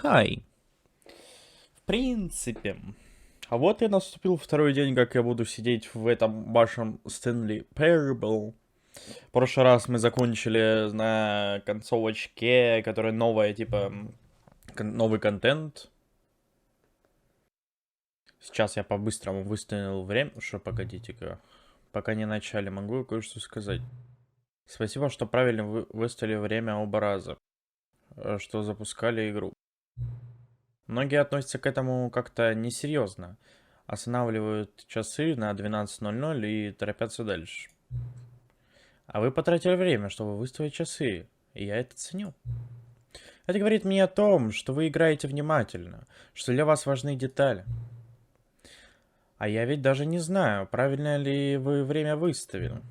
Хай. В принципе. А вот и наступил второй день, как я буду сидеть в этом вашем Stanley Parable. В прошлый раз мы закончили на концовочке, которая новая, типа, новый контент. Сейчас я по-быстрому выставил время. Что, погодите-ка. Пока не начали, могу кое-что сказать. Спасибо, что правильно выставили время оба раза, что запускали игру. Многие относятся к этому как-то несерьезно. Останавливают часы на 12:00 и торопятся дальше. А вы потратили время, чтобы выставить часы, и я это ценю. Это говорит мне о том, что вы играете внимательно, что для вас важны детали. А я ведь даже не знаю, правильно ли вы время выставили.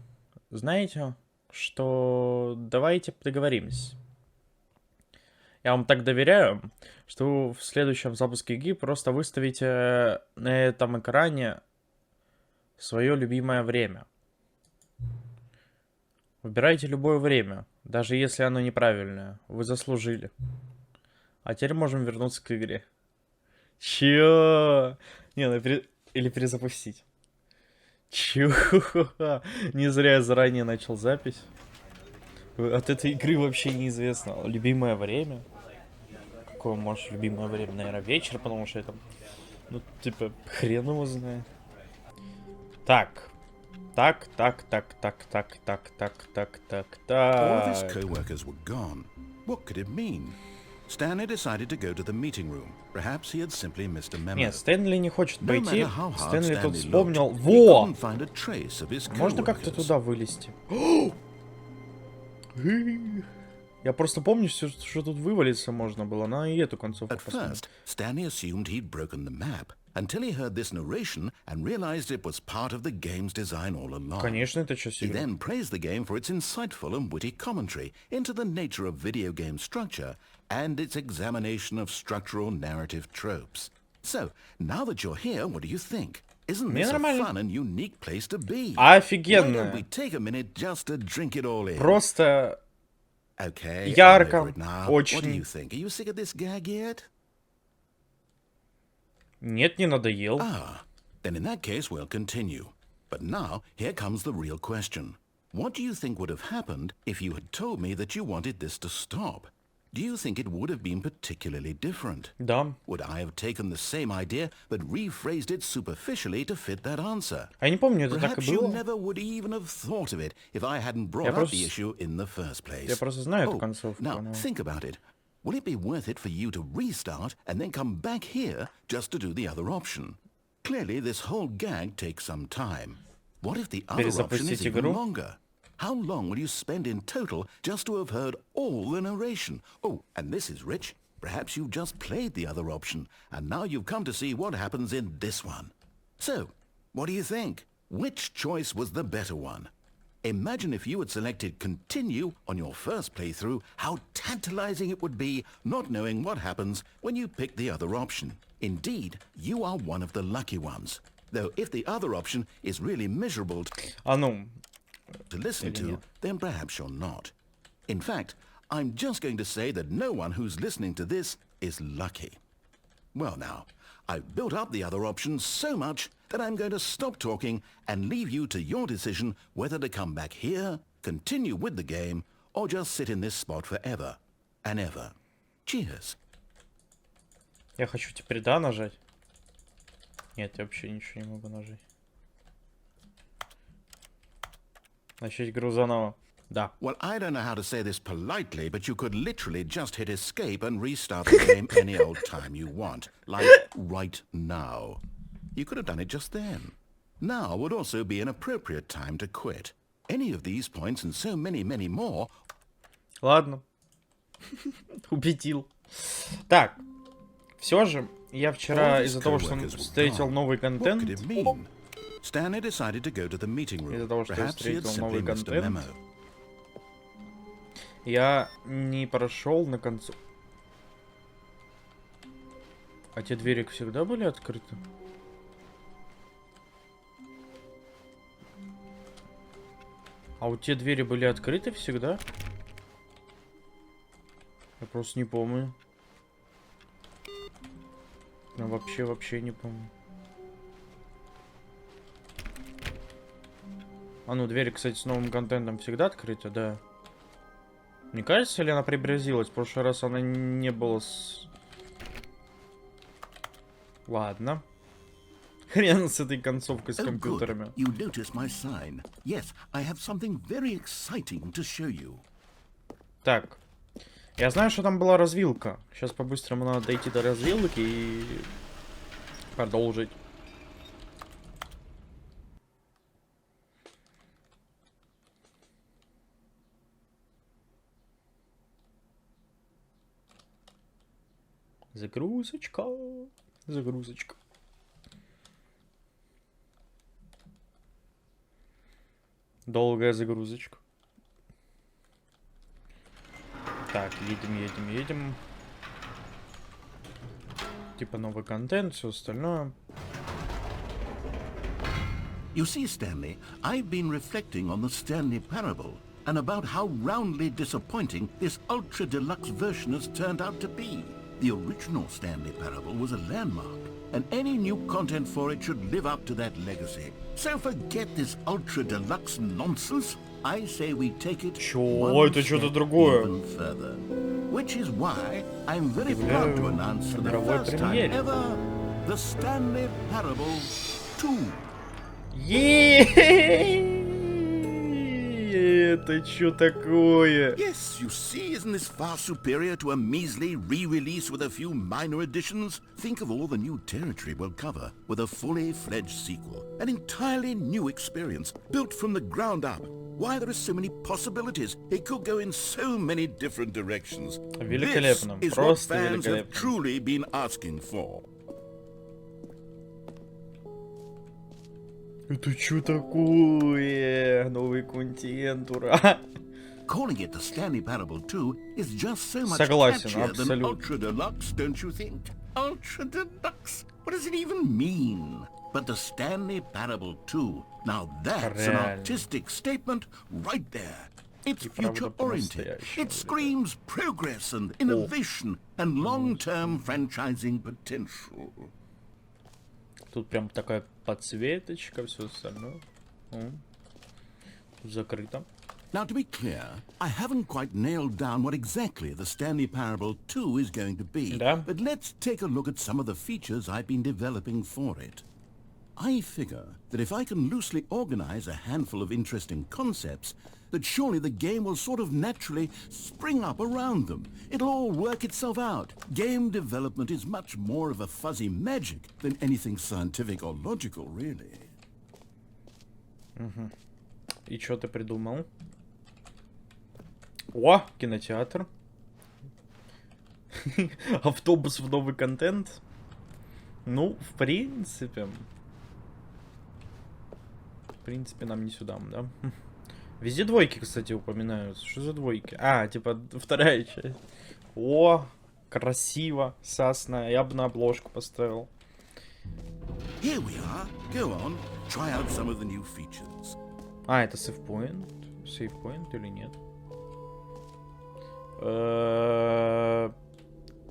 Знаете, что давайте договоримся. Я вам так доверяю, что вы в следующем запуске игры просто выставите на этом экране свое любимое время. Выбирайте любое время, даже если оно неправильное. Вы заслужили. А теперь можем вернуться к игре. Чё? Не, ну или перезапустить. Чё? Не зря я заранее начал запись. От этой игры вообще неизвестно. Любимое время? Какое, может, любимое время? Наверное, вечер, потому что это... Ну, типа, хрен его знает. Так. Так. All of his co-workers were gone. What could it mean? Stanley decided to go to the meeting room. Perhaps he had simply missed a memo. Нет, Стэнли не хочет No пойти. matter how hard Стэнли тут Stanley вспомнил. looked, he Во! couldn't find a trace of his Можно как-то co-workers. туда вылезти? Я просто помню, что тут вывалиться можно было, но и эту концовку At посмотреть. first, Stanley assumed he'd broken the map until he heard this narration and realized it was part of the game's design all along. Конечно, это часть He игры. then praised the game for its insightful and witty commentary into the nature of video game structure and its examination of structural narrative tropes. So, now that you're here, what do you think? Isn't Мне this a нормально. fun and unique place to be? Why don't we Офигенно. take a minute just to drink it all in? Просто Okay, ярко, I'm over it now. What do очень. you think? Are you sick of this gag yet? Нет, не надоел. Ah, then in that case we'll continue. But now, here comes the real question. What do you think would have happened if you had told me that you wanted this to stop? Do you think it would have been particularly different? Да. Would I have taken the same idea but rephrased it superficially to fit that answer? А я не помню, это так и Perhaps you было. never would even have thought of it if I hadn't brought Я up просто- the issue in the first place. Я просто знаю эту Oh, концовку. now но- think about it. Will it be worth it for you to restart and then come back here just to do the other option? Clearly, this whole gag takes some time. What if the other option is Перезапустить even игру? longer? How long will you spend in total just to have heard all the narration? Oh, and this is rich. Perhaps you've just played the other option, and now you've come to see what happens in this one. So, what do you think? Which choice was the better one? Imagine if you had selected continue on your first playthrough, how tantalizing it would be not knowing what happens when you pick the other option. Indeed, you are one of the lucky ones. Though if the other option is really miserable А ну, to listen Или to, нет? then perhaps you're not. In fact, I'm just going to say that no one who's listening to this is lucky. Well now, I've built up the other options so much that I'm going to stop talking and leave you to your decision whether to come back here, continue with the game, or just sit in this spot forever and ever. Cheers. я хочу теперь да нажать. Нет, я вообще ничего не могу нажать. Начать игру заново. Да. Well, I don't know how to say this politely, but you could literally just hit escape and restart the game any old time you want. Like right now. You could have done it just then. Now would also be an appropriate time to quit. Any of these points and so many, many more. Ладно. Убедил. Так. Все же, я вчера All his из-за того, что co-workers were встретил gone. новый What контент, could it mean? Stanley decided to go to the meeting room. Из-за того, что я Perhaps he had встретил simply новый missed a контент. memo. я не прошел на концу. А те двери всегда были открыты? А вот те двери были открыты всегда? Я просто не помню. Ну, вообще не помню. А ну, двери, кстати, с новым контентом всегда открыты, да. Не кажется ли она преобразилась? В прошлый раз она не была с... Ладно. Хрен с этой концовкой с компьютерами. You notice my sign. Yes, I have something very exciting to show you. Так. Я знаю, что там была развилка. Сейчас по-быстрому надо дойти до развилки и продолжить. Загрузочка. Загрузочка. Долгая загрузочка. Так, едем. Типа новый контент, все остальное. You see, Stanley, I've been reflecting on the Stanley Parable and about how roundly disappointing this ultra deluxe version has turned out to be. The original Stanley Parable was a landmark, and any new content for it should live up to that legacy. So forget this ultra deluxe nonsense. I say we take it one Это что-то step другое. even further. Which is why I'm very proud to announce for the first time ever the Stanley Parable 2. Это что такое? Yes, you see, isn't this far superior to a measly re-release with a few minor additions? Think of all the new territory we'll cover with a fully fledged sequel. An entirely new experience, built from the ground up. Why, there are so many possibilities. It could go in so many different directions. Великолепно, This is what просто fans have великолепно. truly been asking for. Это что такое? Новый контент, ура! Calling it the Stanley Parable 2 is just so much Согласен, catchier than абсолютно. Ultra Deluxe, don't you think? Ultra Deluxe? What does it even mean? But the Stanley Parable 2, now that's an Реально. artistic statement right there. It's И правда future-oriented. по-настоящему, It screams progress and innovation and long-term franchising potential. Тут прям такая подсветочка, все остальное. Тут закрыто. Now, to be clear, I haven't quite nailed down what exactly the Stanley Parable 2 is going to be, Да. but let's take a look at some of the features I've been developing for it. I figure that if I can loosely organize a handful of interesting concepts, that surely the game will sort of naturally spring up around them. It'll all work itself out. Game development is much more of a fuzzy magic than anything scientific or logical, really. И что ты придумал? О, кинотеатр. Автобус в новый контент. Ну, в принципе, нам не сюда, да? Везде двойки, кстати, упоминаются. Что за двойки? А, типа, вторая часть. О, красиво, сасная. Я бы на обложку поставил. Here we are. Go on, try out some of the new features. А, это сейвпоинт? Сейвпоинт или нет?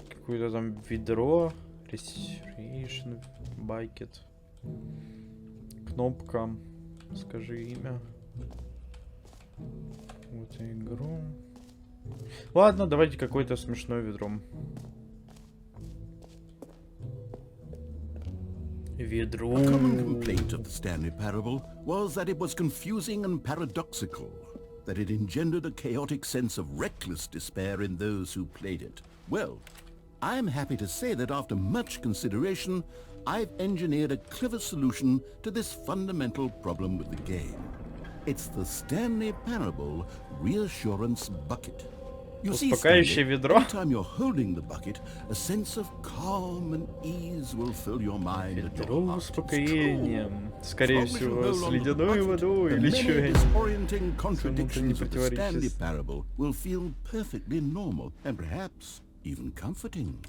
Какое-то там ведро. Restoration, bucket. Кнопка. Скажи имя. Вот игру. Ладно, давайте какое-то смешное ведро. Ведро. A common complaint of the Stanley Parable was that it was confusing and paradoxical, that it engendered a chaotic sense of reckless despair in those who played it. Well, I'm happy to say that after much consideration, I've engineered a clever solution to this fundamental problem with the game. It's the Stanley Parable Reassurance Bucket. You see, Успокаивающее Stanley, ведро. every time you're holding the bucket, a sense of calm and ease will fill your mind. and your Ведро heart. It's успокоением. true. Скорее As long as you всего, hold с on to the ледяной bucket, водой the или many что-нибудь. disorienting contradictions of the Stanley противоречит. Parable will feel perfectly normal and perhaps even comforting.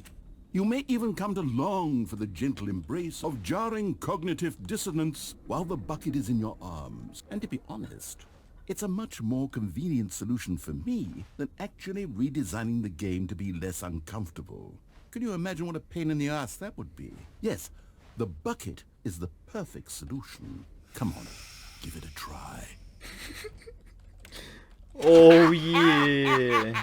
You may even come to long for the gentle embrace of jarring cognitive dissonance while the bucket is in your arms. And to be honest, It's a much more convenient solution for me than actually redesigning the game to be less uncomfortable. Can you imagine what a pain in the ass that would be? Yes, the bucket is the perfect solution. Come on, give it a try. Оу, е.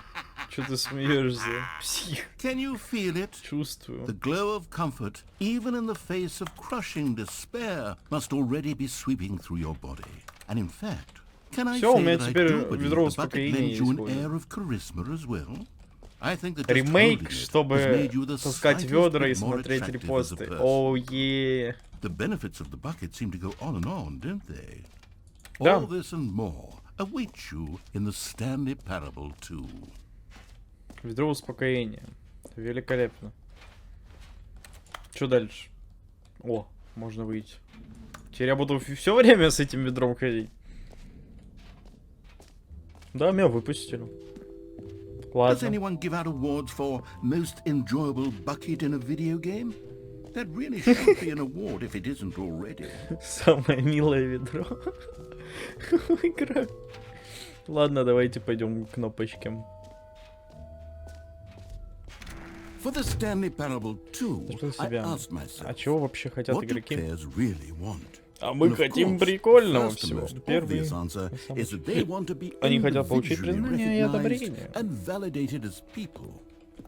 Чё ты смеешься? Псих. Can you feel it? Чувствую. The glow of comfort, even in the face of crushing despair, must already be sweeping through your body. And in fact, can I Всё, у say меня that I теперь do believe ведро the bucket успокоения lends you an использую. air of charisma as well? I think that just Ремейк, holding it has чтобы made you the таскать slightest ведра и bit more смотреть attractive as a репосты. person. Оу, е. The benefits of the bucket seem to go on, don't they? Да. All this and more awaits you in the Stanley Parable 2. Ведро успокоения. Великолепно. Что дальше? О, можно выйти. Теперь я буду все время с этим ведром ходить. Да, меня выпустили. Does Ладно. anyone give out awards for most enjoyable bucket in a video game? That really should be an award if it isn't already. Самое милое ведро. Игра. Ладно, давайте пойдем к кнопочкам. For the Stanley Parable 2, Что I себя? asked myself, А чего вообще хотят what do игроки? players really want? А мы And of хотим course, прикольного first and всего. most Первый. obvious answer is that they want to be Они хотят получить individually признание и recognized одобрение. and validated as people.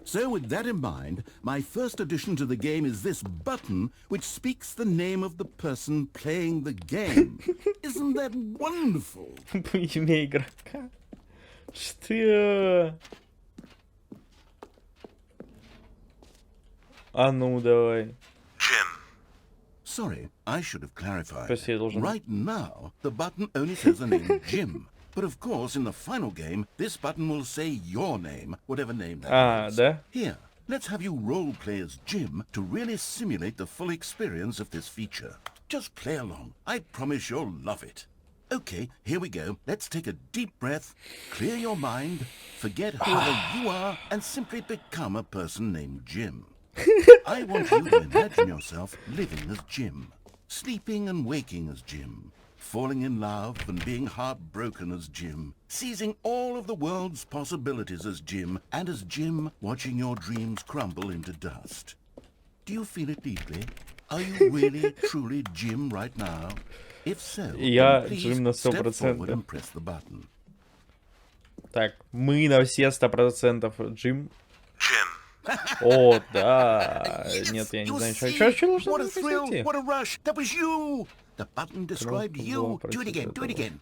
So with that in mind, my first addition to the game is this button which speaks the name of the person playing the game. Isn't that wonderful? Имя игрока. Что? А ну давай. Sorry, I should have clarified. Прости, я должен- Right now, the button only says the name Jim. But of course, in the final game, this button will say your name, whatever name that А, is. да? Here, let's have you role play as Jim to really simulate the full experience of this feature. Just play along. I promise you'll love it. Okay, here we go. Let's take a deep breath, clear your mind, forget whoever you are, and simply become a person named Jim. I want you to imagine yourself living as Jim, sleeping and waking as Jim, falling in love and being heartbroken as Jim, seizing all of the world's possibilities as Jim, and as Jim watching your dreams crumble into dust. Do you feel it deeply? Are you really, truly Jim right now? If so, Я then please Jim на step 100%. forward and press the button. Так, мы на все 100%. Джим. О, да. Нет, я не You знаю, see? что нужно What a thrill! произойти. What a rush! That was you! The button described Кнопка you. была Do it again, do it против again.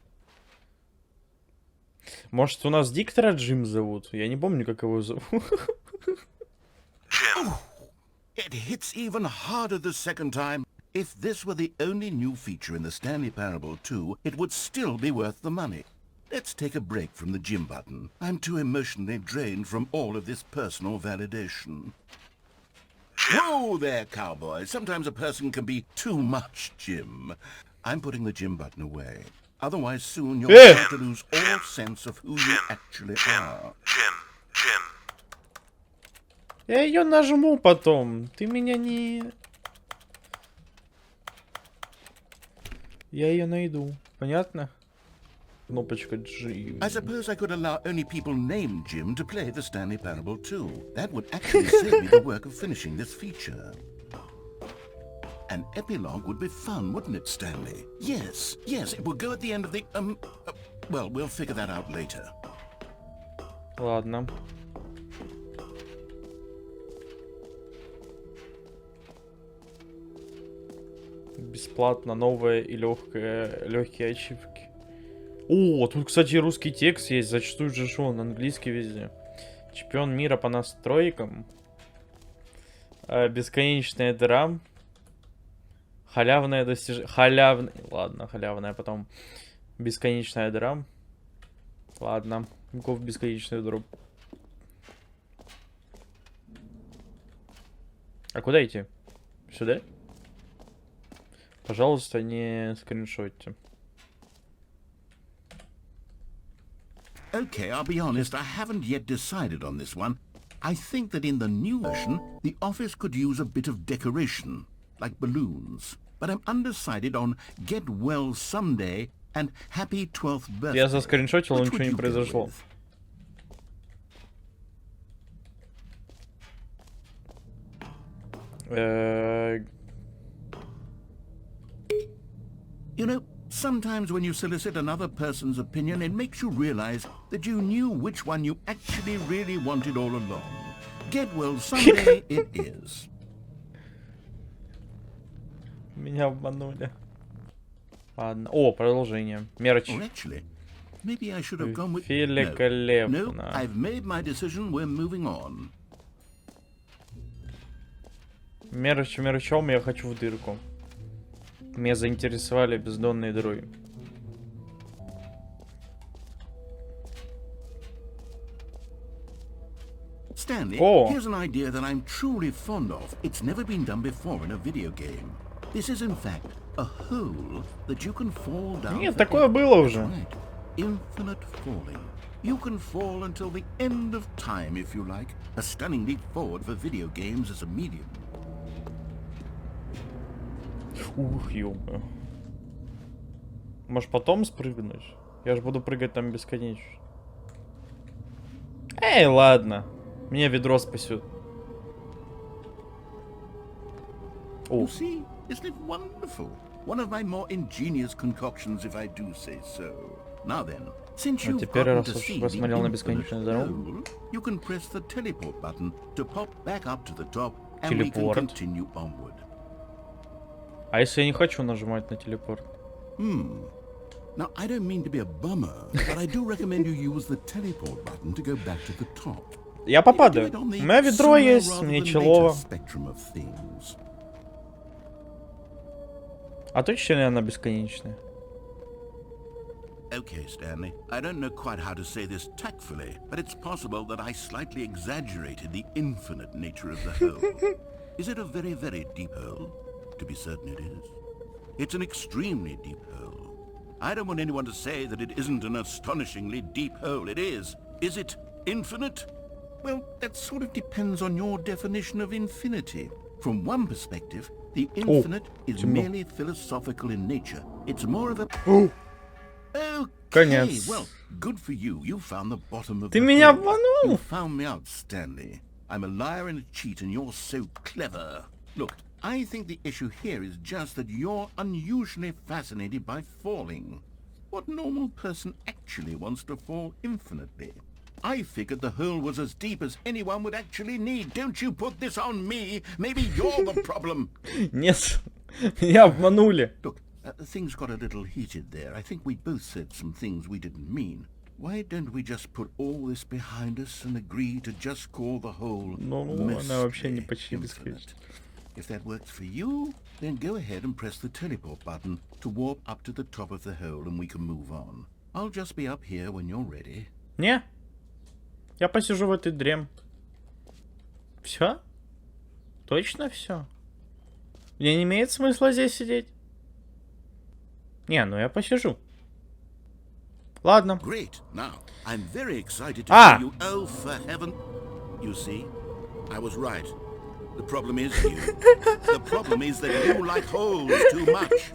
Может, у нас диктора Джим зовут? Я не помню, как его зовут. It hits even harder the second time. If this were the only new feature in the Stanley Parable 2, it would still be worth the money. Let's take a break from the Jim button. I'm too emotionally drained from all of this personal validation. Whoa there, cowboy. Sometimes a person can be too much Jim. I'm putting the Jim button away. Otherwise, soon you'll start to lose all sense of who you actually are. Я ее нажму потом. Ты меня не... Я ее найду. Понятно? Кнопочка G. I suppose I could allow only people named Jim to play the Stanley Parable 2. That would actually save me the work of finishing this feature. An epilogue would be fun, wouldn't it, Stanley? Yes, yes, it would go at the end of the, well, we'll figure that out later. Ладно. Бесплатно новое и легкие ачивки. О, тут, кстати, русский текст есть. Зачастую же он английский везде. Чемпион мира по настройкам. Бесконечная драм. Халявное достижение. Ладно, халявное потом. Бесконечная драм. Ладно. Каков бесконечный дроп. А куда идти? Сюда? Пожалуйста, не скриншотьте. Okay, I'll be honest, I haven't yet decided on this one. I think that in the new version, the office could use a bit of decoration, like balloons. But I'm undecided on get well someday and happy 12th birthday. Я заскриншотил, но Which ничего would не you go произошло. with? You know, sometimes when you solicit another person's opinion, it makes you realize that you knew which one you actually really wanted all along. Get well someday it is. Меня обманули. Ладно. О, продолжение. Мерч. Or actually, maybe I should have gone with... Великолепно. No, I've made my decision, we're moving on. Мерч мерчом, я хочу в дырку. Меня заинтересовали бездонные дыры. Stanley, Oh. here's an idea that I'm truly fond of. It's never been done before in a video game. This is in fact a hole that you can fall down. Нет, такое было уже. Right. Infinite falling. You can fall until the end of time if you like. A stunning leap forward for video games as a medium. Ух, ёбаю. Может потом спрыгнуть? Я же буду прыгать там бесконечно. Эй, ладно. Меня ведро спасет. You see, isn't it wonderful? One of my more ingenious concoctions, if I do say so. Now then, since you've теперь, gotten раз to уж see the посмотрел на infinite бесконечную дорогу. hole, you can press the teleport button to pop back up to the top, and we can Телепорт. continue onward. А если я не хочу нажимать на телепорт? Now, I don't mean to be a bummer, but I do recommend you use the teleport button to go back to the top. Я попадаю. У меня ведро есть, мне Начало. Spectrum of things. А точно ли она бесконечная? Okay, Stanley, I don't know quite how to say this tactfully, but it's possible that I slightly exaggerated the infinite nature of the hole. Is it a very, very deep hole? To be certain it is. It's an extremely deep hole. I don't want anyone to say that it isn't an astonishingly deep hole. It is. Is it infinite? Well, that sort of depends on your definition of infinity. From one perspective, the infinite is merely philosophical in nature. It's more of a... Okay, Конец. well, good for you. You found the bottom of Ты the меня hole. обманул. You found me out, Stanley. I'm a liar and a cheat, and you're so clever. Look, I think the issue here is just that you're unusually fascinated by falling. What normal person actually wants to fall infinitely? I figured the hole was as deep as anyone would actually need. Don't you put this on me. Maybe you're the problem. Нет, меня обманули. Look, things got a little heated there. I think we both said some things we didn't mean. Why don't we just put all this behind us and agree to just call the hole она вообще не почти infinite? If that works for you, then go ahead and press the teleport button to warp up to the top of the hole and we can move on. I'll just be up here when you're ready. Не? Я посижу в этой дрем. Все? Точно все? Мне не имеет смысла здесь сидеть? Не, ну я посижу. Ладно. Great. Now, I'm very excited to see you. Oh, for heaven. You see, I was right. The problem is you. The problem is that you like holes too much.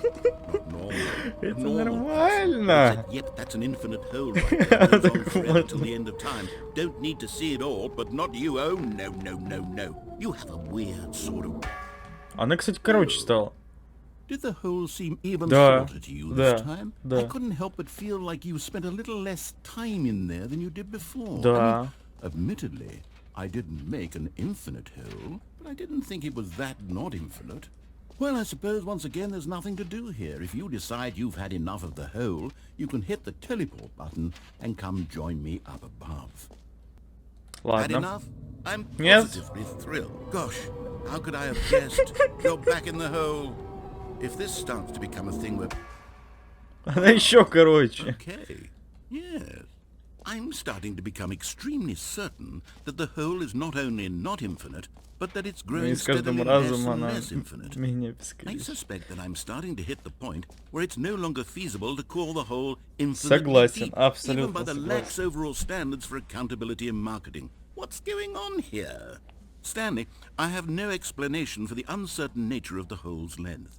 Not normal. Это Normal. нормально. Yep, that's an infinite hole right there. Goes on forever till the end of time. Don't need to see it all, but not you. Oh, no, no, no, no. You have a weird sort of... Она, кстати, короче стала. Did the hole seem even Да, shorter to you да, this time? да. I couldn't help but feel like you spent a little less time in there than you did before. Да. I mean, admittedly, I didn't make an infinite hole, but I didn't think it was that not infinite. Well, I suppose once again there's nothing to do here. If you decide you've had enough of the hole, you can hit the teleport button and come join me up above. Had Ладно. enough? I'm Yes. positively thrilled. Gosh, how could I have guessed? You're back in the hole. If this starts to become a thing where... Она еще короче. Okay, yes. I'm starting to become extremely certain that the hole is not only not infinite, but that it's И growing с каждым steadily less разом and она less infinite. менее I бесконечна. suspect that I'm starting to hit the point where it's no longer feasible to call the whole infinitely Согласен, deep, абсолютно even by the lax согласен. overall standards for accountability in marketing. What's going on here? Stanley, I have no explanation for the uncertain nature of the hole's length.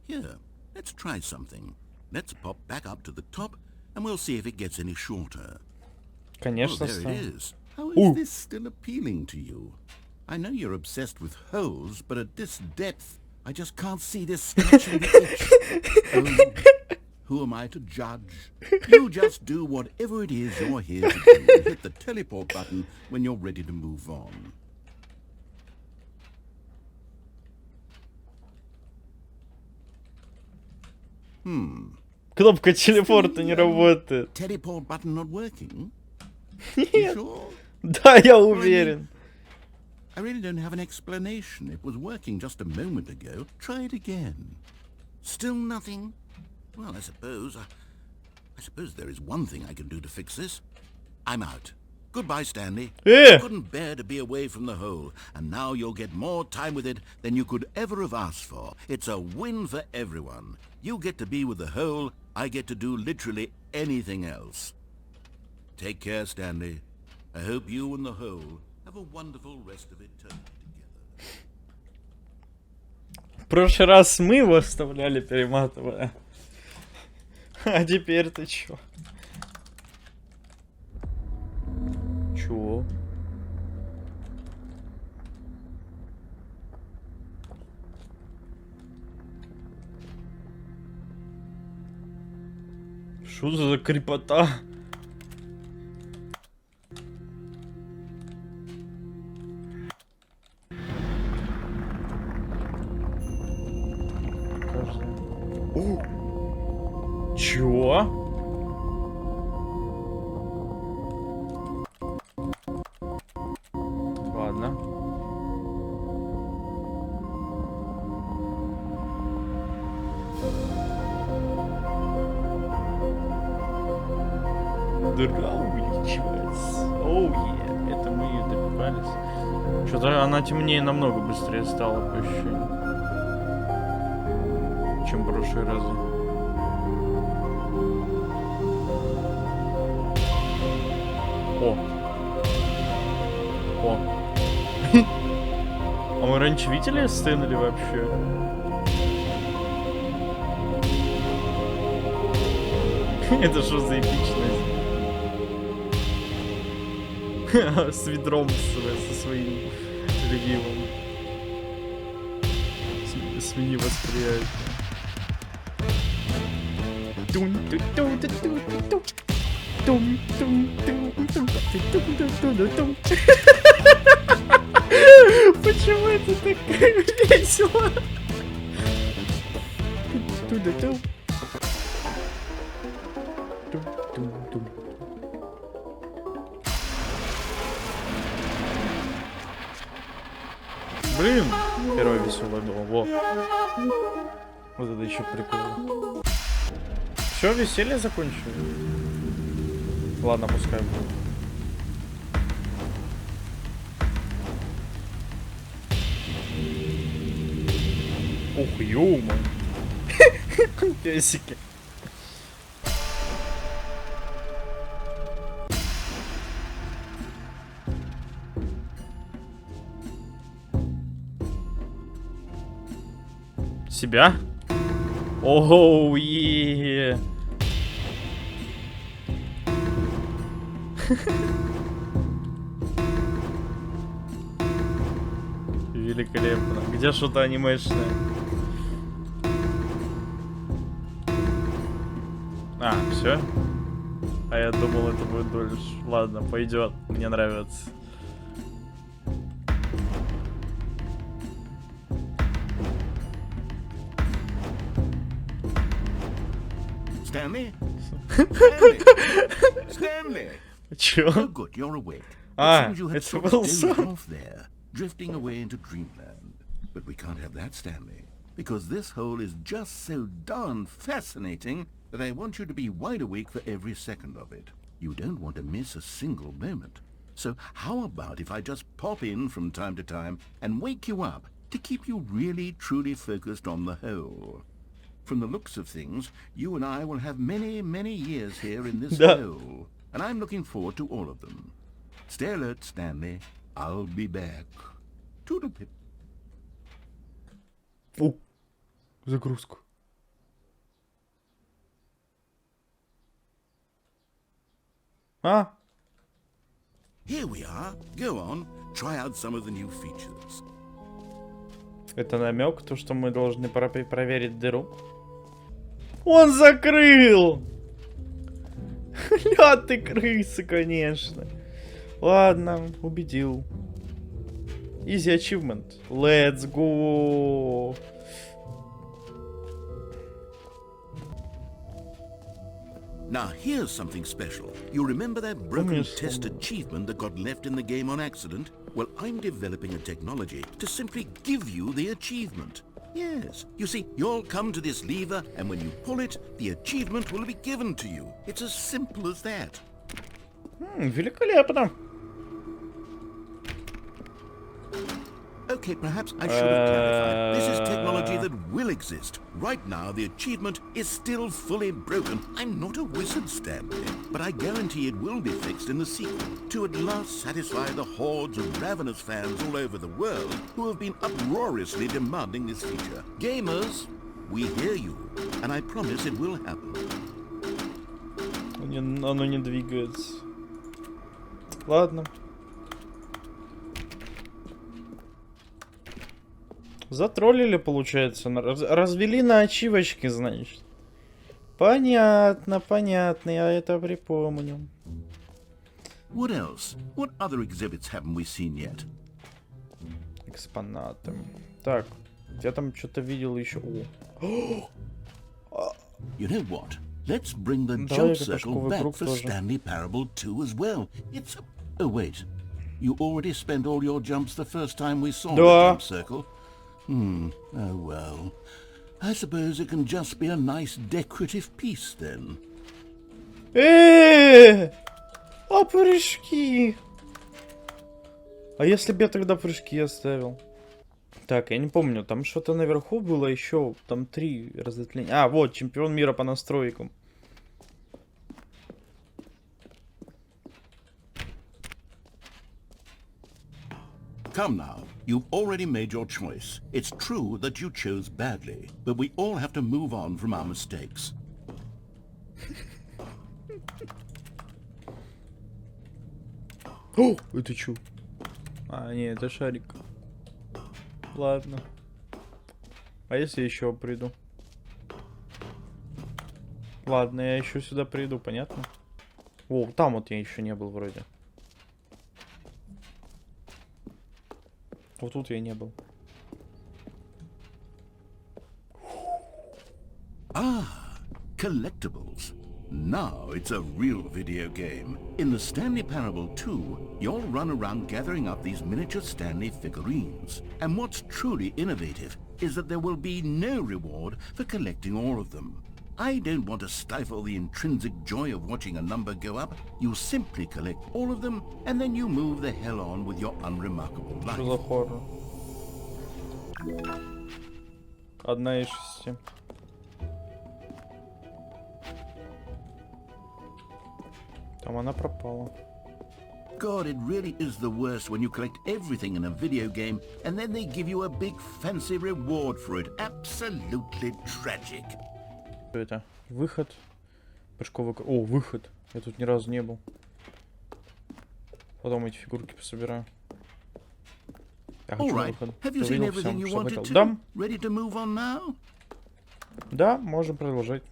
Here, let's try something. Let's pop back up to the top, and we'll see if it gets any shorter. Oh, Конечно, there it Стэн. is. How is this still appealing to you? I know you're obsessed with holes, but at this depth, I just can't see this scratching the itch. Oh, who am I to judge? You just do whatever it is you're here to do and hit the teleport button when you're ready to move on. Кнопка телепорта не работает. Teleport button not working? You sure? Да, я уверен. I really don't have an explanation. It was working just a moment ago. Try it again. Still nothing? Well, I suppose there is one thing I can do to fix this. I'm out. Goodbye, Stanley. I couldn't bear to be away from the hole, and now you'll get more time with it than you could ever have asked for. It's a win for everyone. You get to be with the hole, I get to do literally anything else. Take care, Stanley. I hope you and the hole have a wonderful rest of it together. В прошлый раз мы его оставляли, перематывая. А теперь ты чё? Чё? Что за крепота? Чё? Ладно. Дыра увеличивается. Оу, это мы ее добивались. Что-то она темнее намного быстрее стала, по ощущению, чем в прошлые разы. О. О. А мы раньше видели Стэнли вообще? Это что за эпичность? С ведром со своим любимым. Смени восприятие. Почему это так весело? Блин, первое веселое было. Во. Вот это еще прикольно. Все, веселье закончили. Ладно, пускай будет. Ух, ё-моё. Песики. Себя? Оу, е. Великолепно. Где что-то анимешное? А, все? А я думал, это будет дольше. Ладно, пойдет. Мне нравится. Stanley? Stanley? Stanley? Чё? Oh, good, you're awake. Ah, It seems you had it's sort of Wilson. dozed off there, drifting away into dreamland. But we can't have that, Stanley, because this hole is just so darn fascinating that I want you to be wide awake for every second of it. You don't want to miss a single moment. So how about if I just pop in from time to time and wake you up to keep you really, truly focused on the hole? From the looks of things, you and I will have many, many years here in this hole, and I'm looking forward to all of them. Stay alert, Stanley. I'll be back. Toodle-pip. О, загрузку. А? Here we are. Go on, try out some of the new features. Это намек, то, что мы должны проверить дыру. Он закрыл! Ля ты крыса, конечно. Ладно, убедил. Easy achievement. Let's go. Now here's something special. You remember that broken test achievement that got left in the game on accident? Well, I'm developing a technology to simply give you the achievement. Yes, you see, you'll come to this lever, and when you pull it, the achievement will be given to you. It's as simple as that. Великолепно. Okay, perhaps I should have clarified. This is technology that will exist. Right now, the achievement is still fully broken. I'm not a wizard, Stanley, but I guarantee it will be fixed in the sequel to at last satisfy the hordes of ravenous fans all over the world who have been uproariously demanding this feature. Gamers, we hear you, and I promise it will happen. Оно не двигается. Ладно. Затроллили, получается. Развели на ачивочки, значит. Понятно, понятно. Я это припомню. What else? What other exhibits haven't we seen yet? Экспонаты. Так, я там что-то видел еще. You know what? Let's bring the Давай jump circle back for тоже. Stanley Parable 2 as well. It's a... Oh, wait. You already spent all your jumps the first time we saw the jump circle? Oh well. I suppose it can just be a nice decorative piece then. А прыжки? А если бы я тогда прыжки оставил? Так, я не помню, там что-то наверху было еще, там 3 разветвления. А, вот, чемпион мира по настройкам. Come now, you've already made your choice. It's true that you chose badly, but we all have to move on from our mistakes. О, это чё? А, не, это шарик. Ладно. А если еще приду? Ладно, я еще сюда приду, понятно? О, там вот я еще не был вроде. Вот тут я не был. Ah, collectibles. Now it's a real video game. In the Stanley Parable 2, you'll run around gathering up these miniature Stanley figurines. And what's truly innovative is that there will be no reward for collecting all of them. I don't want to stifle the intrinsic joy of watching a number go up. You simply collect all of them, and then you move the hell on with your unremarkable life. Что за хоррор? 1 из 6. Там она пропала. God, it really is the worst when you collect everything in a video game and then they give you a big fancy reward for it. Absolutely tragic. Что это? Выход. Прыжковый... О, выход. Я тут ни разу не был. Потом эти фигурки пособираю. Я хочу на выход. Have you seen everything you wanted to? Да. Ready to move on now? Да, можем продолжать.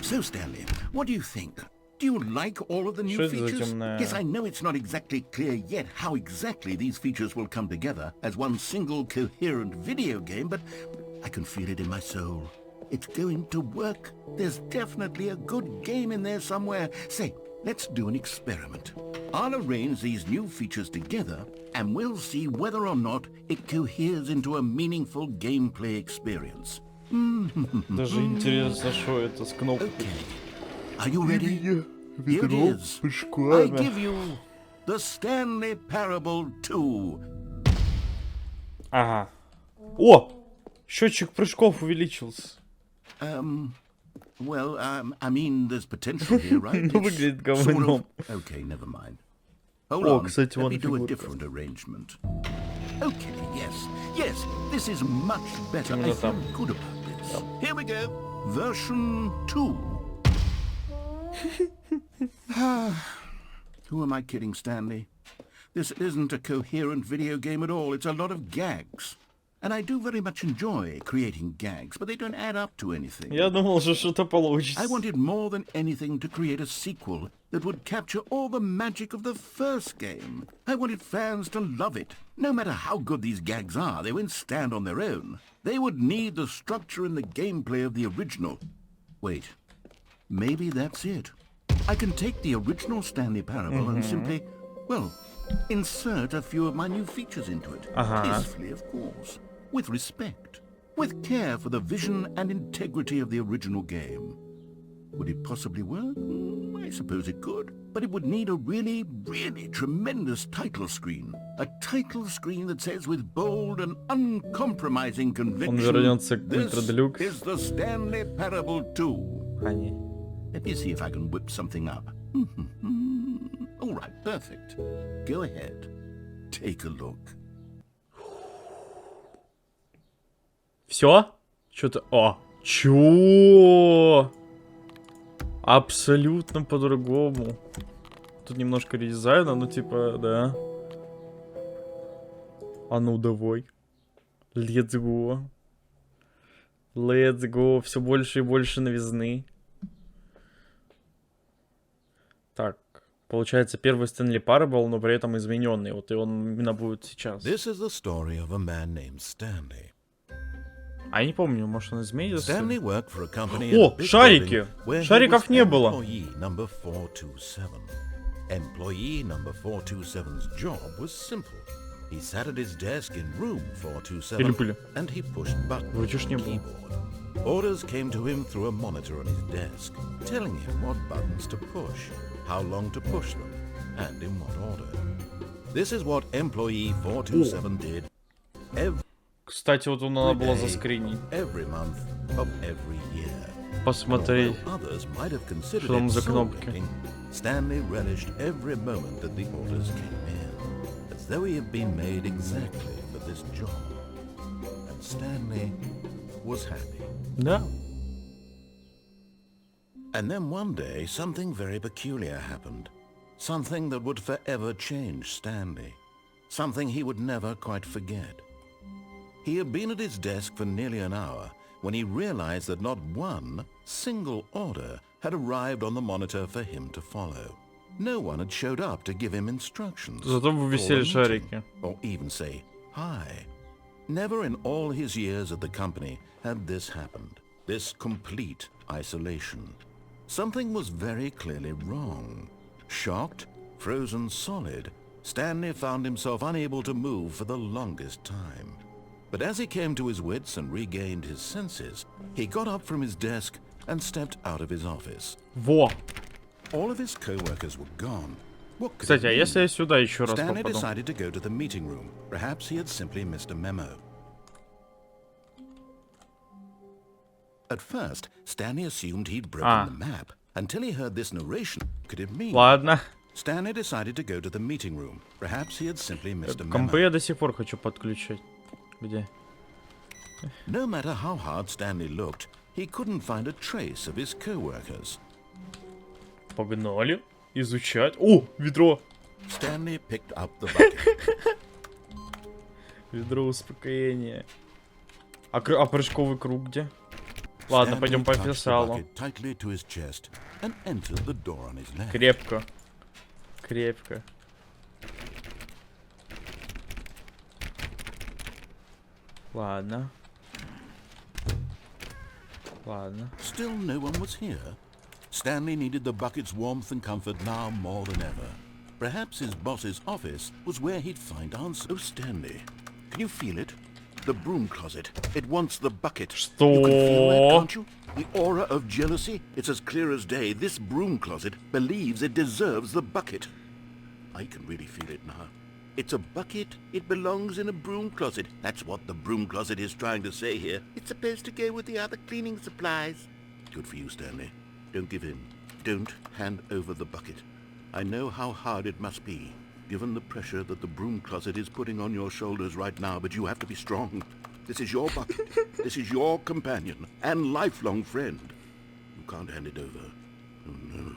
So, Stanley, what do you think? Do you like all of the new features? Yes, I know it's not exactly clear yet how exactly these features will come together as one single coherent video game, but I can feel it in my soul. It's going to work. There's definitely a good game in there somewhere. Say, let's do an experiment. I'll arrange these new features together, and we'll see whether or not it coheres into a meaningful gameplay experience. Даже интересно, что это с кнопкой. Okay. Are you ready? Here it is. I give you the Stanley Parable 2. Ага. О! Счетчик прыжков увеличился. Well, I mean, there's potential here, right? Ну, выглядит говном. Okay, never mind. Hold О, on. кстати, Let вон me do a фигурка. different arrangement. Okay, yes, this is much better. I feel good about this. Here we go. Version 2. Who am I kidding, Stanley? This isn't a coherent video game at all. It's a lot of gags. And I do very much enjoy creating gags, but they don't add up to anything. Я думал, что что-то получится. I wanted more than anything to create a sequel that would capture all the magic of the first game. I wanted fans to love it. No matter how good these gags are, they won't stand on their own. They would need the structure and the gameplay of the original. Wait, maybe that's it. I can take the original Stanley Parable and simply, well, insert a few of my new features into it. Tastefully, of course. With respect. With care for the vision and integrity of the original game. Would it possibly work? I suppose it could. But it would need a really, really tremendous title screen. A title screen that says with bold and uncompromising conviction, this is the Stanley Parable 2. Let me see if I can whip something up. All right, perfect. Go ahead. Take a look. Все? Что-то... О! Чё? Абсолютно по-другому. Тут немножко редизайна, ну типа, да. А ну давай. Let's go. Let's go. Все больше и больше новизны. Так. Получается, первый Stanley Parable, но при этом измененный. Вот и он именно будет сейчас. This is the story of a man named Stanley. А я не помню, может он изменился? О, шарики! Шариков не было. Employee number 427's job was simple. He sat at his desk in room 427 and he pushed buttons on the keyboard. Orders came to him through a monitor on his desk, telling him what buttons to push, how long to push them, and in what order. This is what employee 427 did every Кстати, вот он надо было заскринить. Посмотреть, что там за кнопки. Stanley relished every moment that the orders came in, as though he had been made exactly for this job. And Stanley was happy. Да. And then one day, something very peculiar happened. Something that would forever change Stanley. Something he would never quite forget. He had been at his desk for nearly an hour when he realized that not one single order had arrived on the monitor for him to follow. No one had showed up to give him instructions, Зато висели шарики. or even say hi. Never in all his years at the company had this happened, this complete isolation. Something was very clearly wrong. Shocked, frozen solid, Stanley found himself unable to move for the longest time. But as he came to his wits and regained his senses, he got up from his desk and stepped out of his office. Во! All of his co-workers were gone. What could Кстати, а it если mean? я сюда еще раз Stanley попаду? decided to go to the meeting room. Perhaps he had simply missed a memo. At first, Stanley assumed he'd broken the map until he heard this narration. Could it mean? Ладно. Stanley decided to go to the meeting room. Perhaps he had simply missed a Компы memo. я до сих пор хочу подключить. Где? No matter how hard Stanley looked, he couldn't find a trace of his co-workers. Погнали. Изучать. О, ведро. Stanley picked up the bucket. Ведро успокоения. А прыжковый круг где? Ладно, пойдем по описалу. Tightly to his chest and entered the door on his left. Крепко. Крепко. Ладно. Ладно. Still no one was here. Stanley needed the bucket's warmth and comfort now more than ever. Perhaps his boss's office was where he'd find answers. Oh, Stanley, can you feel it? The broom closet. It wants the bucket. Что? You can feel that, can't you? The aura of jealousy. It's as clear as day. This broom closet believes it deserves the bucket. I can really feel it now. It's a bucket. It belongs in a broom closet. That's what the broom closet is trying to say here. It's supposed to go with the other cleaning supplies. Good for you, Stanley. Don't give in. Don't hand over the bucket. I know how hard it must be, given the pressure that the broom closet is putting on your shoulders right now, but you have to be strong. This is your bucket. This is your companion and lifelong friend. You can't hand it over. Oh, no.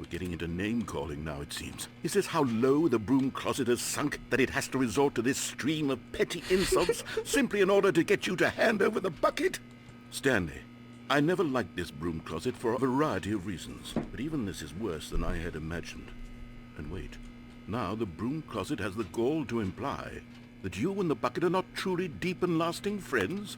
We're getting into name-calling now, it seems. Is this how low the broom closet has sunk, that it has to resort to this stream of petty insults simply in order to get you to hand over the bucket? Stanley, I never liked this broom closet for a variety of reasons, but even this is worse than I had imagined. And wait, now the broom closet has the gall to imply that you and the bucket are not truly deep and lasting friends?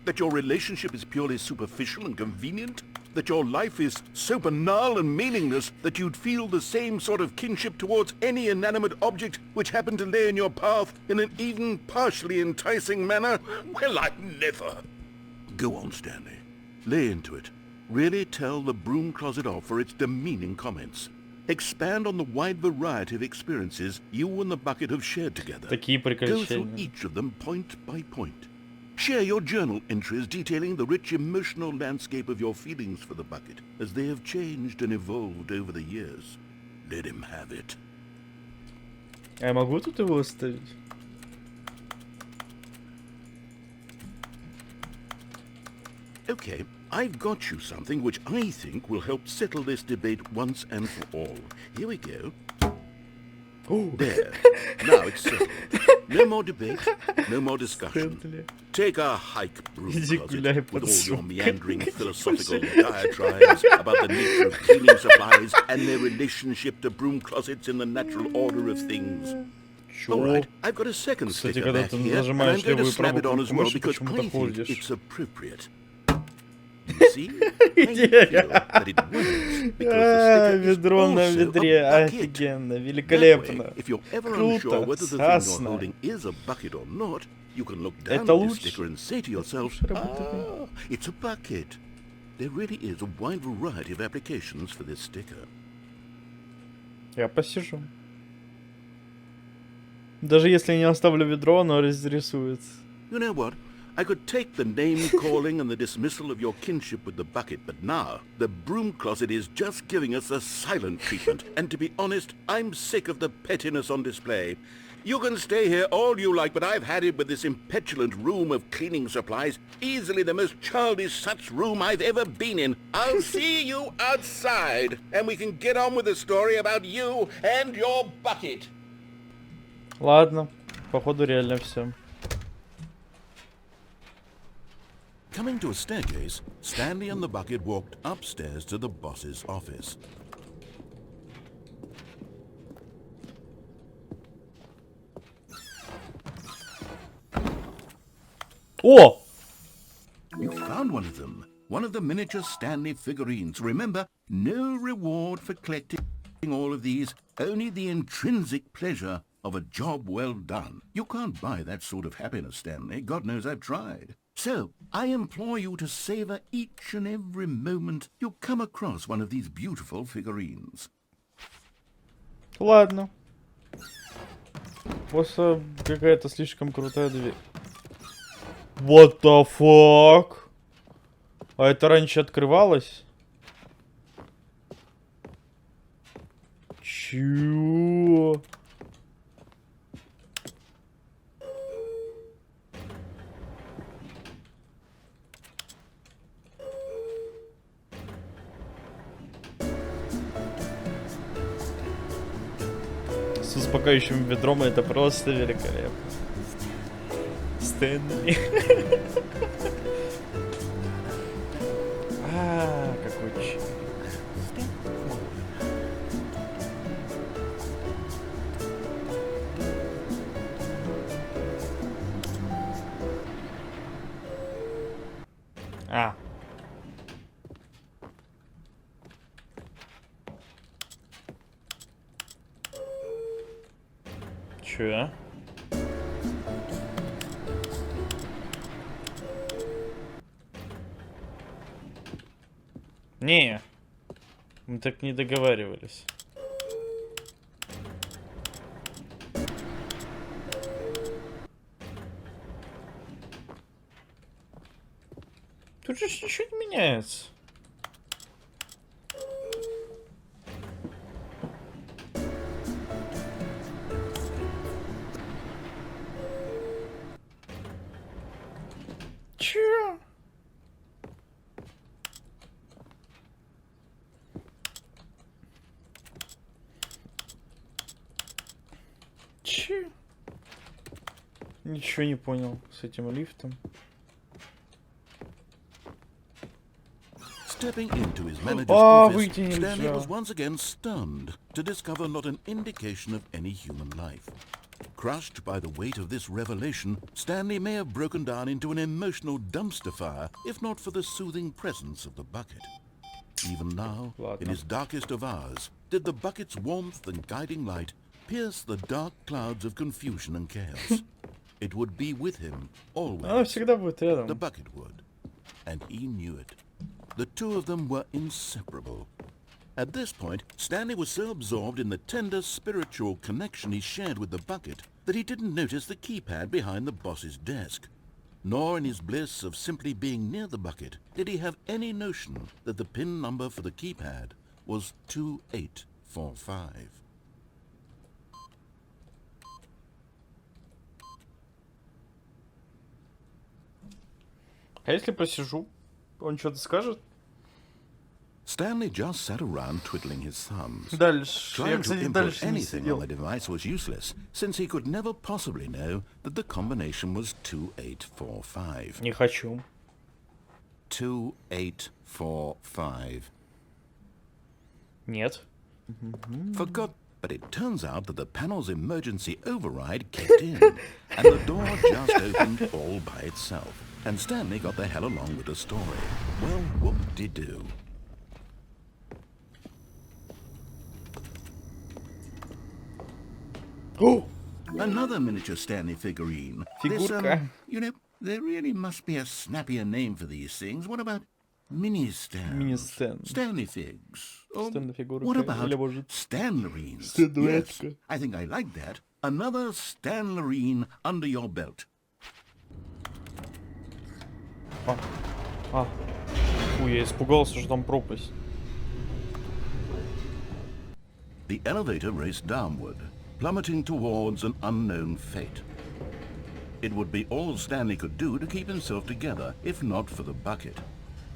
That your relationship is purely superficial and convenient? That your life is so banal and meaningless that you'd feel the same sort of kinship towards any inanimate object which happened to lay in your path in an even partially enticing manner? Well, I never. Go on, Stanley. Lay into it. Really tell the broom closet off for its demeaning comments. Expand on the wide variety of experiences you and the bucket have shared together. Такие Go through приключения. each of them point by point. Share your journal entries detailing the rich emotional landscape of your feelings for the bucket as they have changed and evolved over the years. Let him have it. А я могу тут его оставить? Okay, I've got you something which I think will help settle this debate once and for all. Here we go. There. Now it's settled. No more debate, no more discussion. Стэнли. Take a hike, broom Иди closet, гуляй with под all your сумкой. meandering philosophical diatribes about the nature of cleaning supplies and their relationship to broom closets in the natural order of things. All Чё? right, I've got a second Кстати, sticker когда back ты here, and I'm нажимаешь going to левую и slap it правую on as кнопку well мыши, because почему-то I think ходишь. it's appropriate. You see, I feel that it works because the sticker is Ведро на also ведре. a bucket. Офигенно, That way, великолепно. if you're ever unsure Круто, whether the thing you're сасно. holding is a bucket or not, you can look down Это at this лучше. sticker and say to yourself, лучше работает. ah, it's a bucket. There really is a wide variety of applications for this sticker. Я посижу. Даже если я не оставлю ведро, оно разрисуется. You know what? I could take the name-calling and the dismissal of your kinship with the bucket, but now the broom closet is just giving us a silent treatment. And to be honest, I'm sick of the pettiness on display. You can stay here all you like, but I've had it with this impetulant room of cleaning supplies. Easily the most childish such room I've ever been in. I'll see you outside, and we can get on with the story about you and your bucket. Ладно, походу реально все. Coming to a staircase, Stanley and the bucket walked upstairs to the boss's office. О! You found one of them. One of the miniature Stanley figurines. Remember, no reward for collecting all of these, only the intrinsic pleasure of a job well done. You can't buy that sort of happiness, Stanley. God knows I've tried. So, I implore you to savor each and every moment you come across one of these beautiful figurines. Ладно. Просто какая-то слишком крутая дверь. What the fuck? А это раньше открывалось? Чё? С успокаивающим ведром это просто великолепно. Стэнли. Какой чик. Чё? Не, мы так не договаривались. Тут же ничего не меняется. Чё? Ничего не понял с этим лифтом. Stepping into his manager's office, выйти Stanley нельзя. was once again stunned to discover not an indication of any human life. Crushed by the weight of this revelation, Stanley may have broken down into an emotional dumpster fire if not for the soothing presence of the bucket. Even now, in his darkest of hours, did the bucket's warmth and guiding light pierce the dark clouds of confusion and chaos. It would be with him always. Она всегда будет The рядом. bucket would. And he knew it. The two of them were inseparable. At this point, Stanley was so absorbed in the tender spiritual connection he shared with the bucket that he didn't notice the keypad behind the boss's desk. Nor in his bliss of simply being near the bucket did he have any notion that the PIN number for the keypad was 2845. А если посижу, он что-то скажет? Stanley just sat around twiddling his thumbs. Дальше. Я, Trying to кстати, input дальше не anything on сидел. the device was useless, since he could never possibly know that the combination was 2845. Не хочу. 2845. Нет. Forgot, but it turns out that the panel's emergency override kicked in, and the door just opened all by itself. And Stanley got the hell along with the story. Well, whoop-de-doo. О! Another miniature Stanley figurine. Фигурка. You know, there really must be a snappier name for these things. What about mini-stands? Mini-stand. Stanley figs. Or Stand-фигурка. what about Или может Stanlerines? статуэтка. Yes, I think I like that. Another Stanlerine under your belt. Фу, я испугался, что там пропасть. The elevator raced downward, plummeting towards an unknown fate. It would be all Stanley could do to keep himself together, if not for the bucket.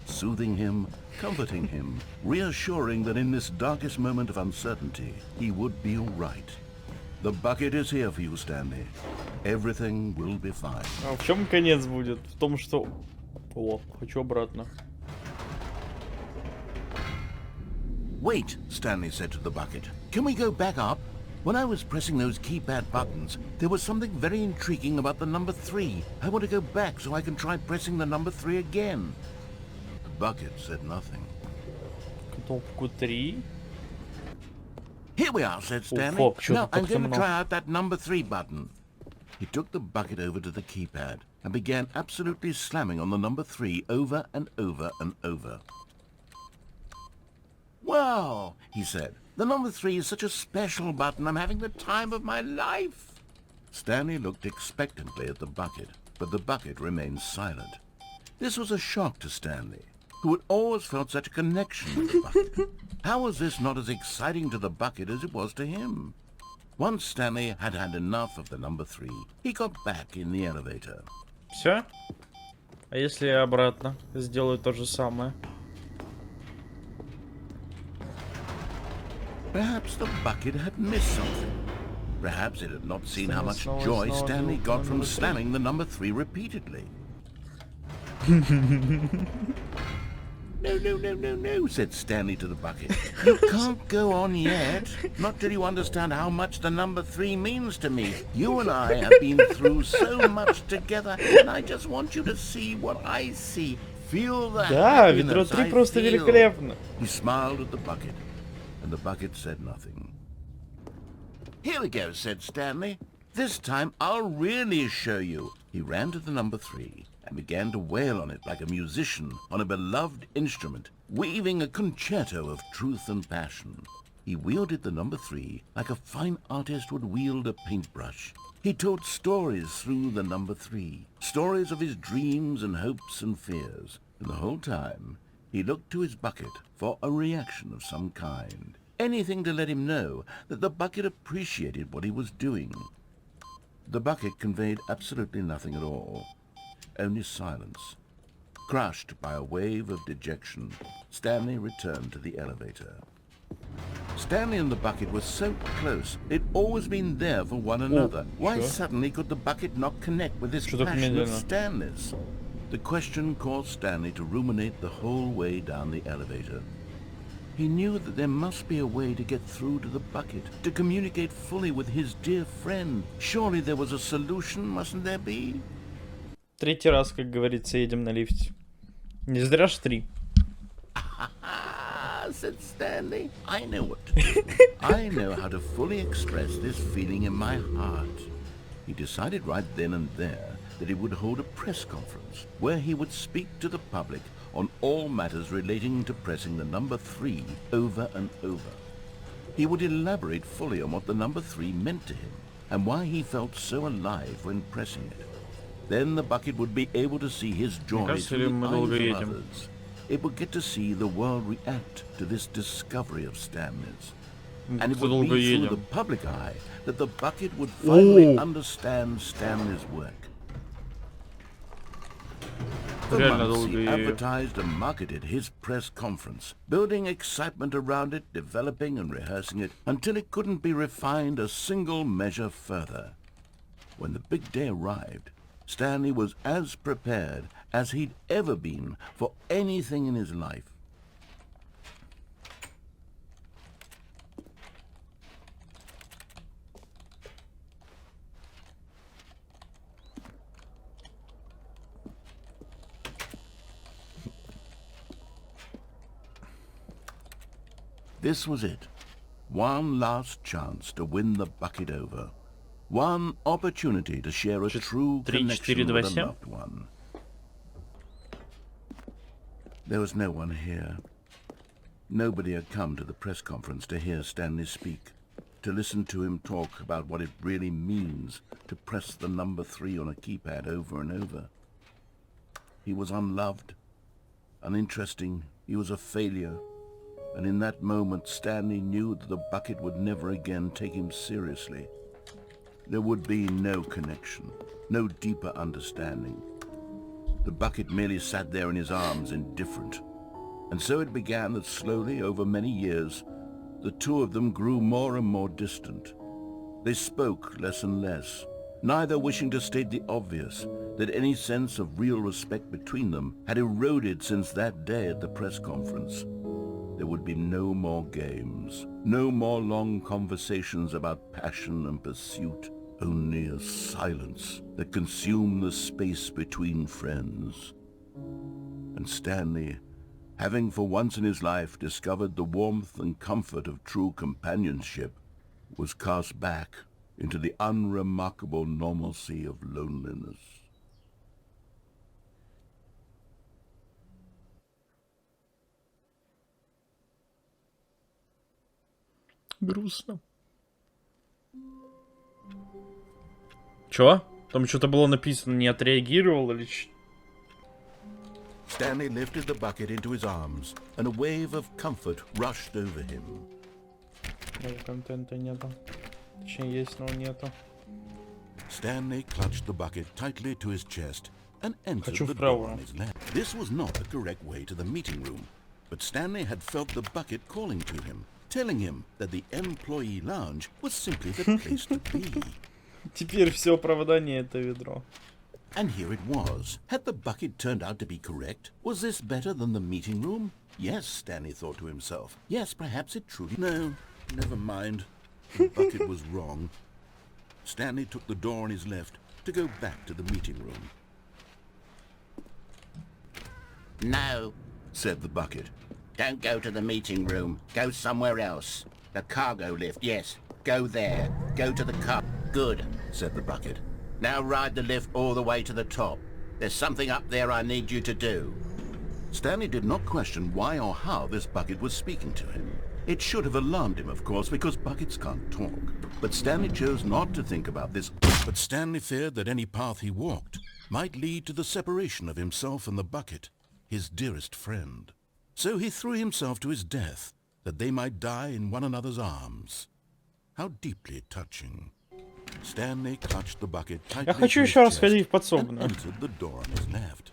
Soothing him, comforting him, reassuring that in this darkest moment of uncertainty, he would be all right. The bucket is here for you, Stanley. Everything will be fine. А в чем конец будет? В том, что... О, хочу обратно. Wait, Stanley said to the bucket. Can we go back up? When I was pressing those keypad buttons, there was something very intriguing about the number 3. I want to go back so I can try pressing the number 3 again. The bucket said nothing. Кнопку 3. Here we are, said Stanley. fuck, что-то Now I'm going to темно. try out that number 3 button. He took the bucket over to the keypad and began absolutely slamming on the number 3 over and over and over. Wow, he said. The number 3 is such a special button. I'm having the time of my life. Stanley looked expectantly at the bucket, but the bucket remained silent. This was a shock to Stanley, who had always felt such a connection with the bucket. How was this not as exciting to the bucket as it was to him? Once Stanley had had enough of the number 3, he got back in the elevator. Все? А если я обратно сделаю то же самое? Perhaps the bucket had missed something. Perhaps it had not seen how much joy Stanley got from slamming the number 3 repeatedly. No, said Stanley to the bucket. You can't go on yet. Not till you understand how much the number 3 means to me. You and I have been through so much together, and I just want you to see what I see. Feel the Да, Ведро happiness 3 I просто feel. великолепно. He smiled at the bucket, and the bucket said nothing. Here we go, said Stanley. This time I'll really show you. He ran to the number 3 and began to wail on it like a musician on a beloved instrument, weaving a concerto of truth and passion. He wielded the number 3 like a fine artist would wield a paintbrush. He told stories through the number 3, stories of his dreams and hopes and fears, and the whole time he looked to his bucket for a reaction of some kind. Anything to let him know that the bucket appreciated what he was doing. The bucket conveyed absolutely nothing at all, only silence. Crushed by a wave of dejection, Stanley returned to the elevator. Stanley and the bucket were so close. They'd always been there for one another. Why suddenly could the bucket not connect with this passion of Stanley's? The question caused Stanley to ruminate the whole way down the elevator. He knew that there must be a way to get through to the bucket, to communicate fully with his dear friend. Surely there was a solution, mustn't there be? Третий раз, как говорится, едем на лифте. Не зря ж 3. Said Stanley. I know what to do. I know how to fully express this feeling in my heart. He decided right then and there that he would hold a press conference where he would speak to the public on all matters relating to pressing the number 3 over and over. He would elaborate fully on what the number 3 meant to him and why he felt so alive when pressing it. Then the bucket would be able to see his joy through the eyes of others. It would get to see the world react to this discovery of Stanley's. And it would be through the public eye that the bucket would finally understand Stanley's work. For months he advertised and marketed his press conference, building excitement around it, developing and rehearsing it, until it couldn't be refined a single measure further. When the big day arrived, Stanley was as prepared as he'd ever been for anything in his life. This was it. One last chance to win the bucket over. One opportunity to share a true connection with a loved one. There was no one here. Nobody had come to the press conference to hear Stanley speak, to listen to him talk about what it really means to press the number 3 on a keypad over and over. He was unloved, uninteresting, he was a failure, and in that moment Stanley knew that the bucket would never again take him seriously. There would be no connection, no deeper understanding. The bucket merely sat there in his arms, indifferent. And so it began that slowly, over many years, the two of them grew more and more distant. They spoke less and less, neither wishing to state the obvious, that any sense of real respect between them had eroded since that day at the press conference. There would be no more games, no more long conversations about passion and pursuit, only a silence that consumed the space between friends. And Stanley, having for once in his life discovered the warmth and comfort of true companionship, was cast back into the unremarkable normalcy of loneliness. Грустно. Чё? Там что-то было написано, не отреагировал или что? Stanley lifted the bucket into his arms, and a wave of comfort rushed over him. Контента нету. Точнее, есть, но нету. Stanley clutched the bucket tightly to his chest and entered the door on his left. This was not the correct way to the meeting room, but Stanley had felt the bucket calling to him, telling him that the employee lounge was simply the place to be. Теперь все оправдание это ведро. And here it was. Had the bucket turned out to be correct? Was this better than the meeting room? Yes, Stanley thought to himself. Yes, perhaps it truly... No, never mind. The bucket was wrong. Stanley took the door on his left to go back to the meeting room. No, said the bucket. don't go to the meeting room. Go somewhere else. The cargo lift, yes. Go there. Go to the car. Good, said the bucket. Now ride the lift all the way to the top. There's something up there I need you to do. Stanley did not question why or how this bucket was speaking to him. It should have alarmed him, of course, because buckets can't talk. But Stanley chose not to think about this. But Stanley feared that any path he walked might lead to the separation of himself and the bucket, his dearest friend. So he threw himself to his death, that they might die in one another's arms. How deeply touching. Stanley clutched the bucket tightly. Я хочу еще раз ходить в подсобную. Entered the door on his left.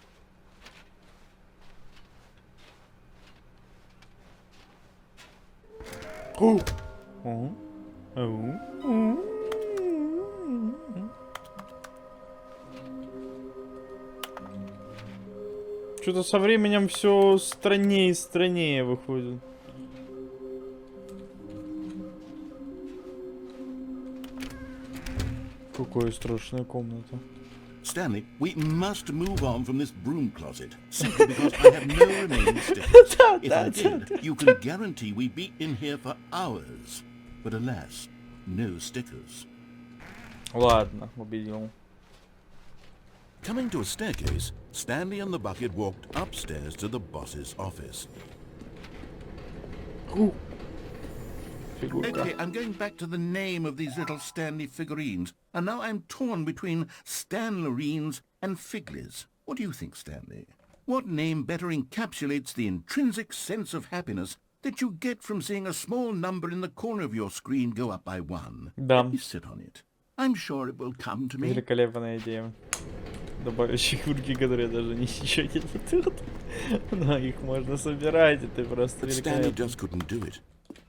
Что-то со временем все страннее и страннее выходит. Какая страшная комната. Stanley, we must move on from this broom closet, simply because I have no remaining stickers. If I did, you can guarantee we'd be in here for hours. But alas, no stickers. Ладно, убедил. Coming to a staircase, Stanley and the bucket walked upstairs to the boss's office. Okay, I'm going back to the name of these little Stanley figurines, and now I'm torn between Stanlerines and Figlies. What do you think, Stanley? What name better encapsulates the intrinsic sense of happiness that you get from seeing a small number in the corner of your screen go up by one? Да. Let me sit on it. I'm sure it will come to me. Великолепная идея. Добавить фигурки, которые даже ничего не дадут. Но их можно собирать, это просто But Stanley великолепно. just couldn't do it.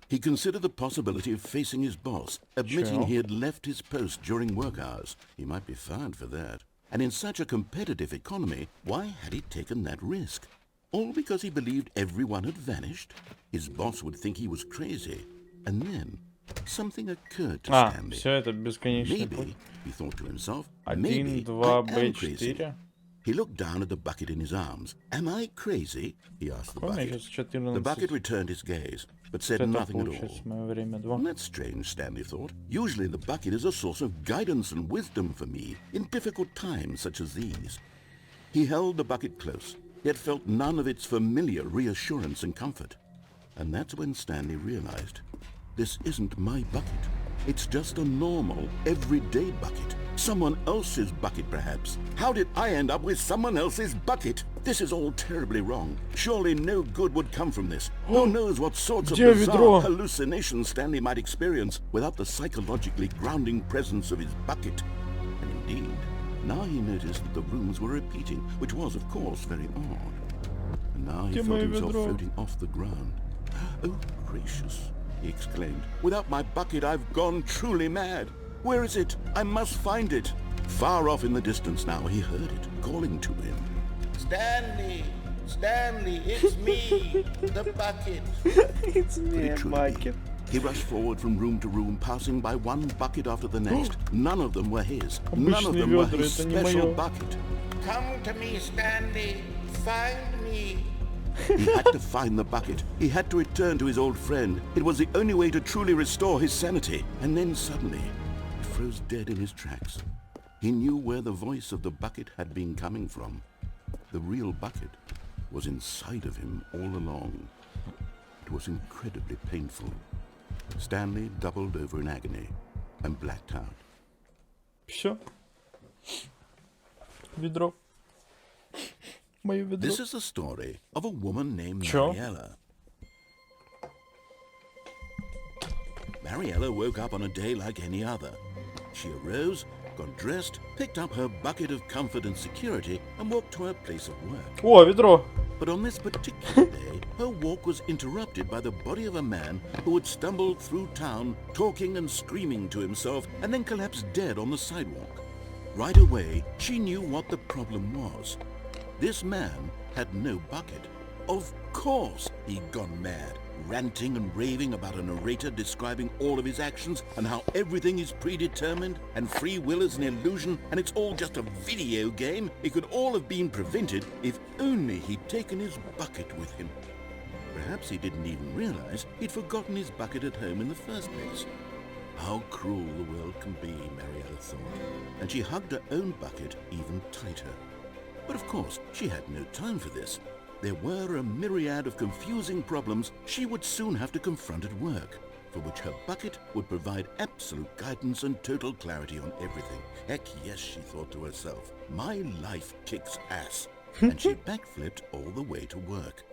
He considered the possibility of facing his boss, admitting he had left his post during work hours. He might be fired for that. And in such a competitive economy, why had he taken that risk? All because he believed everyone had vanished? His boss would think he was crazy. And then something occurred to Stanley. Все это бесконечный путь. Maybe, he thought to himself, 1, maybe 2, I am Б, crazy. 4. He looked down at the bucket in his arms. Am I crazy? He asked the bucket. Сейчас 14. The bucket returned his gaze, but said Это nothing at all. получается мое время 2. That's strange, Stanley thought. Usually the bucket is a source of guidance and wisdom for me in difficult times such as these. He held the bucket close, yet felt none of its familiar reassurance and comfort. And that's when Stanley realized, this isn't my bucket. It's just a normal, everyday bucket. Someone else's bucket, perhaps. How did I end up with someone else's bucket? This is all terribly wrong. Surely no good would come from this. Who knows what sorts of Где bizarre ведро? hallucinations Stanley might experience without the psychologically grounding presence of his bucket. And indeed, now he noticed that the rooms were repeating, which was, of course, very odd. And now he Где felt мое himself ведро? floating off the ground. Oh, gracious, he exclaimed. Without my bucket, I've gone truly mad. Where is it? I must find it. Far off in the distance now, he heard it, calling to him. Stanley! Stanley, it's me, the bucket. It's Could me, it truly bucket. be? He rushed forward from room to room, passing by one bucket after the next. None of them were his. None of Обычные them were ведра, his это не special моё. bucket. Come to me, Stanley. Find me. He had to find the bucket. He had to return to his old friend. It was the only way to truly restore his sanity. And then suddenly, he froze dead in his tracks. He knew where the voice of the bucket had been coming from. The real bucket was inside of him all along. It was incredibly painful. Stanley doubled over in agony and blacked out. Все. Ведро. Мое ведро. This is the story of a woman named Чё? Mariella. Mariella woke up on a day like any other. She arose, got dressed, picked up her bucket of comfort and security, and walked to her place of work. О, ведро. But on this particular day, her walk was interrupted by the body of a man who had stumbled through town, talking and screaming to himself, and then collapsed dead on the sidewalk. Right away, she knew what the problem was. This man had no bucket. Of course he'd gone mad, ranting and raving about a narrator describing all of his actions and how everything is predetermined and free will is an illusion and it's all just a video game. It could all have been prevented if only he'd taken his bucket with him. Perhaps he didn't even realize he'd forgotten his bucket at home in the first place. How cruel the world can be, Mariella thought, and she hugged her own bucket even tighter. But of course, she had no time for this. There were a myriad of confusing problems she would soon have to confront at work, for which her bucket would provide absolute guidance and total clarity on everything. Heck yes, she thought to herself, my life kicks ass. And she backflipped all the way to work.